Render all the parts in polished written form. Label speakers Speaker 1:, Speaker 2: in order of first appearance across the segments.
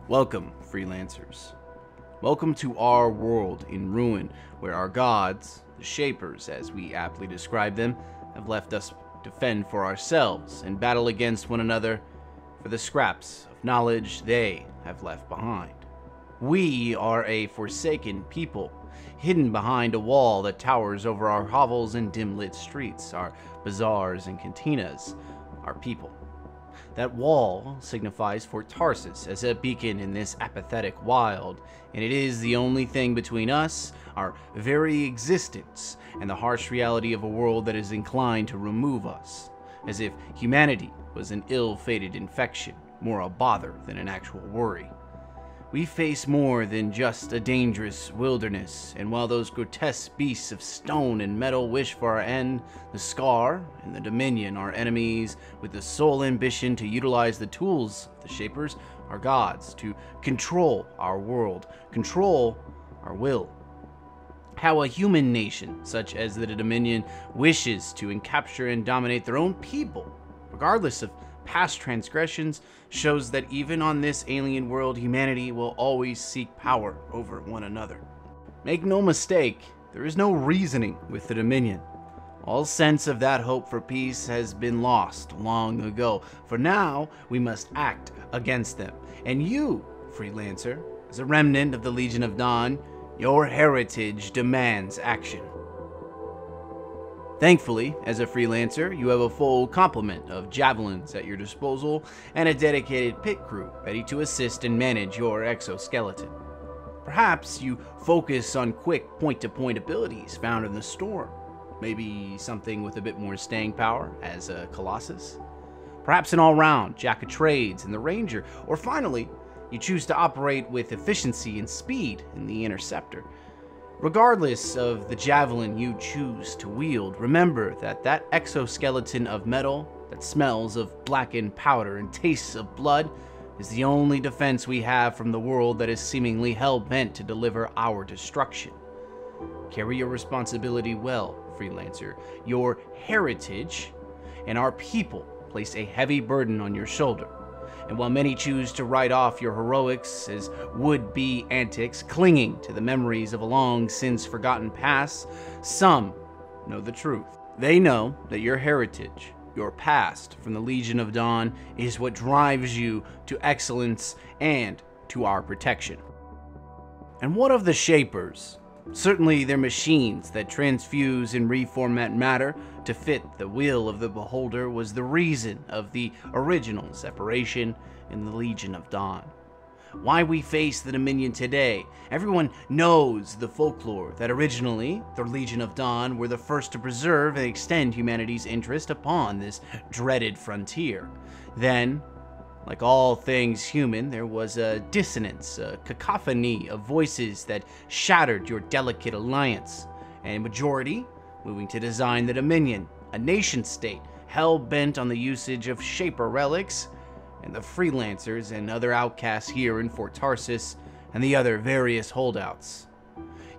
Speaker 1: Welcome, freelancers. Welcome to our world in ruin, where our gods, the Shapers as we aptly describe them, have left us to fend for ourselves and battle against one another for the scraps of knowledge they have left behind. We are a forsaken people, hidden behind a wall that towers over our hovels and dim-lit streets, our bazaars and cantinas, our people. That wall signifies Fort Tarsis as a beacon in this apathetic wild, and it is the only thing between us, our very existence, and the harsh reality of a world that is inclined to remove us, as if humanity was an ill-fated infection, more a bother than an actual worry. We face more than just a dangerous wilderness, and while those grotesque beasts of stone and metal wish for our end, the Scar and the Dominion are enemies with the sole ambition to utilize the tools of the Shapers, our gods, to control our world, control our will. How a human nation, such as the Dominion, wishes to encapture and dominate their own people, regardless of past transgressions, shows that even on this alien world, humanity will always seek power over one another. Make no mistake, there is no reasoning with the Dominion. All sense of that hope for peace has been lost long ago. For now, we must act against them. And you, freelancer, as a remnant of the Legion of Dawn, your heritage demands action. Thankfully, as a freelancer, you have a full complement of javelins at your disposal and a dedicated pit crew ready to assist and manage your exoskeleton. Perhaps you focus on quick point-to-point abilities found in the storm. Maybe something with a bit more staying power as a Colossus. Perhaps an all-round Jack of Trades in the Ranger. Or finally, you choose to operate with efficiency and speed in the Interceptor. Regardless of the javelin you choose to wield, remember that that exoskeleton of metal that smells of blackened powder and tastes of blood is the only defense we have from the world that is seemingly hell-bent to deliver our destruction. Carry your responsibility well, freelancer. Your heritage and our people place a heavy burden on your shoulder. And while many choose to write off your heroics as would-be antics, clinging to the memories of a long since forgotten past, some know the truth. They know that your heritage, your past from the Legion of Dawn, is what drives you to excellence and to our protection. And what of the Shapers? Certainly they're machines that transfuse and reformat matter to fit the will of the beholder was the reason of the original separation in the Legion of Dawn. Why we face the Dominion today, everyone knows the folklore that originally the Legion of Dawn were the first to preserve and extend humanity's interest upon this dreaded frontier. Then, like all things human, there was a dissonance, a cacophony of voices that shattered your delicate alliance, and a majority moving to design the Dominion, a nation-state hell-bent on the usage of Shaper relics, and the freelancers and other outcasts here in Fort Tarsis and the other various holdouts.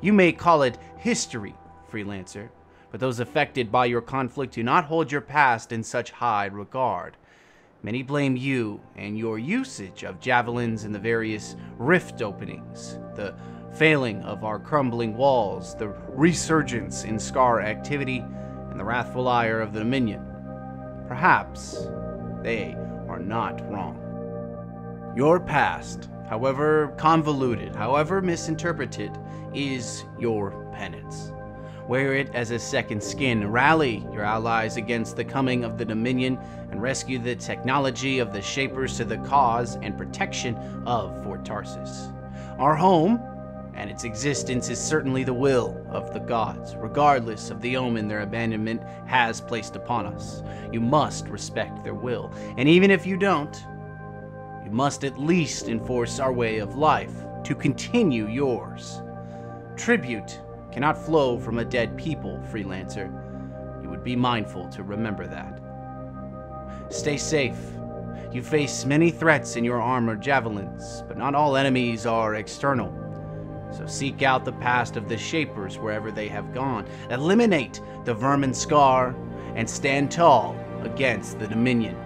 Speaker 1: You may call it history, freelancer, but those affected by your conflict do not hold your past in such high regard. Many blame you and your usage of javelins in the various rift openings, the failing of our crumbling walls, the resurgence in Scar activity, and the wrathful ire of the Dominion. Perhaps they are not wrong. Your past, however convoluted, however misinterpreted, is your penance. Wear it as a second skin. Rally your allies against the coming of the Dominion and rescue the technology of the Shapers to the cause and protection of Fort Tarsis. Our home and its existence is certainly the will of the gods, regardless of the omen their abandonment has placed upon us. You must respect their will, and even if you don't, you must at least enforce our way of life to continue yours. Tribute cannot flow from a dead people, freelancer. You would be mindful to remember that. Stay safe. You face many threats in your armored javelins, but not all enemies are external. So seek out the past of the Shapers wherever they have gone. Eliminate the vermin Scar and stand tall against the Dominion.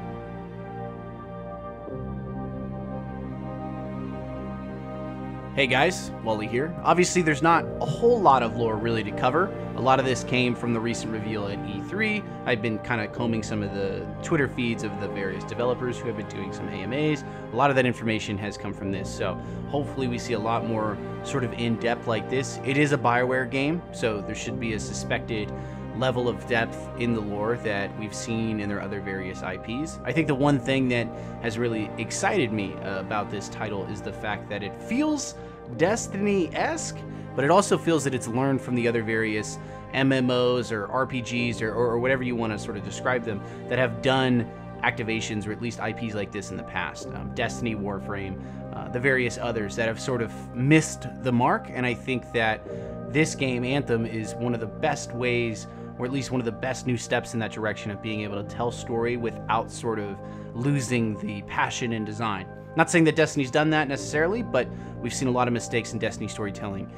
Speaker 1: Hey guys, Wally here. Obviously there's not a whole lot of lore really to cover. A lot of this came from the recent reveal at E3. I've been kind of combing some of the Twitter feeds of the various developers who have been doing some AMAs. A lot of that information has come from this, so hopefully we see a lot more sort of in-depth like this. It is a BioWare game, so there should be a suspected level of depth in the lore that we've seen in their other various IPs. I think the one thing that has really excited me about this title is the fact that it feels Destiny-esque, but it also feels that it's learned from the other various MMOs or RPGs or whatever you want to sort of describe them that have done activations or at least IPs like this in the past. Destiny, Warframe, the various others that have sort of missed the mark, and I think that this game, Anthem, is one of the best ways, or at least one of the best new steps in that direction of being able to tell story without sort of losing the passion in design. Not saying that Destiny's done that necessarily, but we've seen a lot of mistakes in Destiny storytelling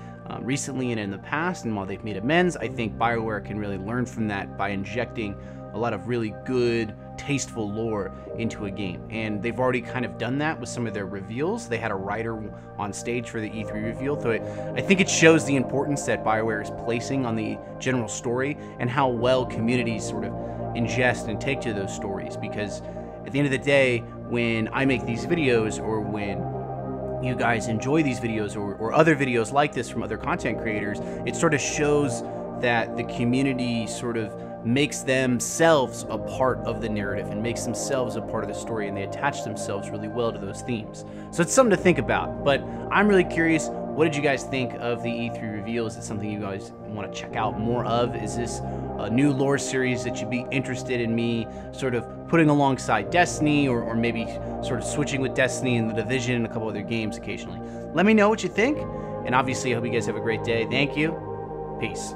Speaker 1: recently and in the past, and while they've made amends, I think BioWare can really learn from that by injecting a lot of really good, tasteful lore into a game. And they've already kind of done that with some of their reveals. They had a writer on stage for the E3 reveal, so I think it shows the importance that BioWare is placing on the general story and how well communities sort of ingest and take to those stories. Because at the end of the day, when I make these videos, or when you guys enjoy these videos or other videos like this from other content creators, it sort of shows that the community sort of makes themselves a part of the narrative and makes themselves a part of the story, and they attach themselves really well to those themes. So it's something to think about, but I'm really curious, what did you guys think of the E3 reveal? Is it something you guys want to check out more of? Is this a new lore series that you'd be interested in me sort of putting alongside Destiny, or maybe sort of switching with Destiny and The Division and a couple other games occasionally? Let me know what you think, and obviously I hope you guys have a great day. Thank you. Peace.